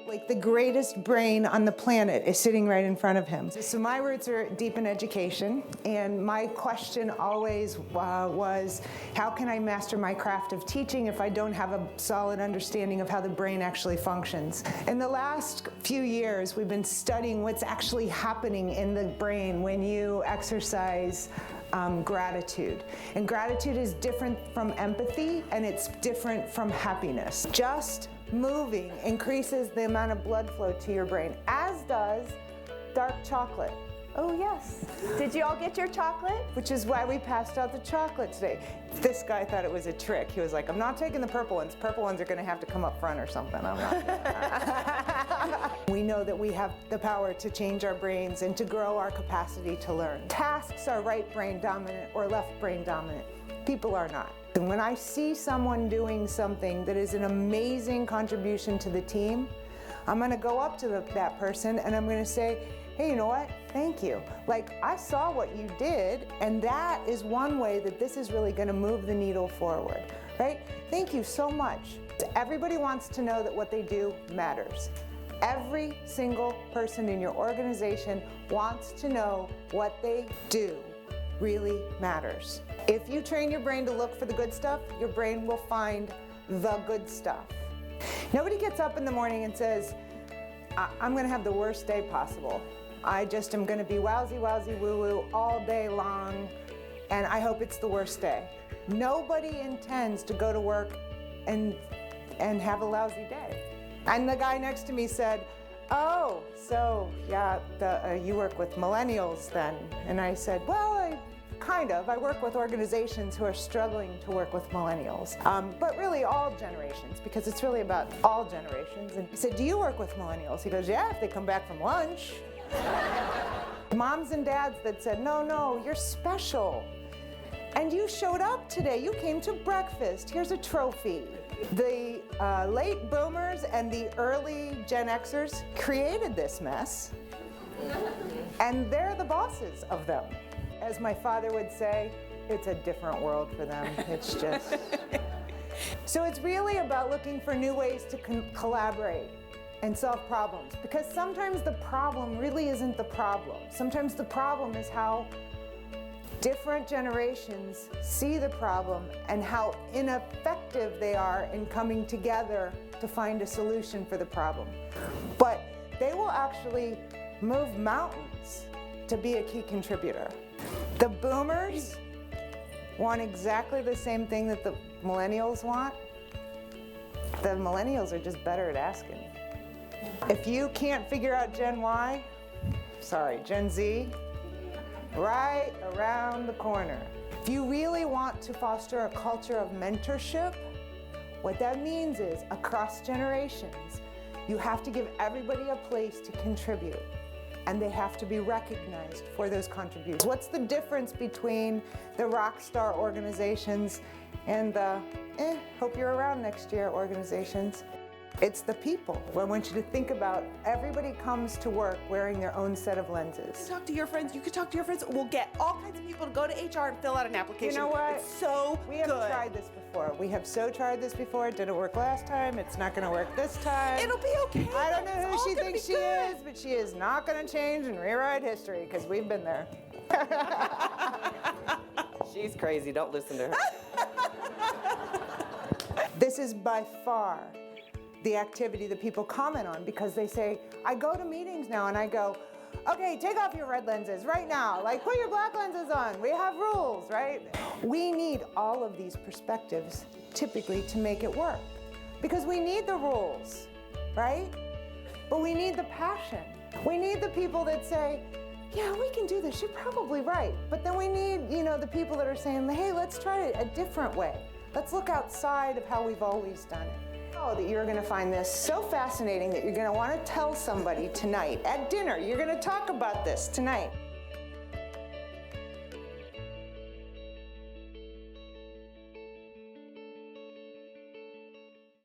Like the greatest brain on the planet is sitting right in front of him. So my roots are deep in education, and my question always was, how can I master my craft of teaching if I don't have a solid understanding of how the brain actually functions? In the last few years, we've been studying what's actually happening in the brain when you exercise gratitude. And gratitude is different from empathy, and it's different from happiness. Just moving increases the amount of blood flow to your brain, as does dark chocolate. Oh yes. Did you all get your chocolate? Which is why we passed out the chocolate today. This guy thought it was a trick. He was like, I'm not taking the purple ones. Purple ones are going to have to come up front or something. I'm not doing that. We know that we have the power to change our brains and to grow our capacity to learn. Tasks are right brain dominant or left brain dominant. People are not. And when I see someone doing something that is an amazing contribution to the team, I'm going to go up to that person and I'm going to say, hey, you know what? Thank you. Like, I saw what you did, and that is one way that this is really going to move the needle forward, right? Thank you so much. Everybody wants to know that what they do matters. Every single person in your organization wants to know what they do really matters. If you train your brain to look for the good stuff, your brain will find the good stuff. Nobody gets up in the morning and says, I'm going to have the worst day possible. I just am going to be wowsy, wowsy, woo-woo all day long, and I hope it's the worst day. Nobody intends to go to work and have a lousy day. And the guy next to me said, oh, so yeah, you work with millennials then? And I said, well, I work with organizations who are struggling to work with millennials, but really all generations, because it's really about all generations. And he said, do you work with millennials? He goes, yeah, if they come back from lunch. Moms and dads that said, no, you're special. And you showed up today. You came to breakfast. Here's a trophy. The late boomers and the early Gen Xers created this mess, and they're the bosses of them. As my father would say, it's a different world for them. It's just... So it's really about looking for new ways to collaborate and solve problems, because sometimes the problem really isn't the problem. Sometimes the problem is how different generations see the problem and how ineffective they are in coming together to find a solution for the problem. But they will actually move mountains to be a key contributor. The boomers want exactly the same thing that the millennials want. The millennials are just better at asking. If you can't figure out Gen Z, right around the corner. If you really want to foster a culture of mentorship, what that means is across generations, you have to give everybody a place to contribute, and they have to be recognized for those contributions. What's the difference between the rock star organizations and the hope you're around next year organizations? It's the people. I want you to think about everybody comes to work wearing their own set of lenses. You can talk to your friends. You can talk to your friends. We'll get all kinds of people to go to HR and fill out an application. You know what? It's so We have tried this before. We have tried this before. It didn't work last time. It's not going to work this time. It'll be okay. I don't know who she thinks she is, but she is not going to change and rewrite history, because we've been there. She's crazy. Don't listen to her. This is by far the activity that people comment on, because they say, I go to meetings now and I go, okay, take off your red lenses right now. Like, put your black lenses on. We have rules, right? We need all of these perspectives typically to make it work, because we need the rules, right? But we need the passion. We need the people that say, yeah, we can do this. You're probably right. But then we need, the people that are saying, hey, let's try it a different way. Let's look outside of how we've always done it. That you're going to find this so fascinating that you're going to want to tell somebody tonight at dinner. You're going to talk about this tonight.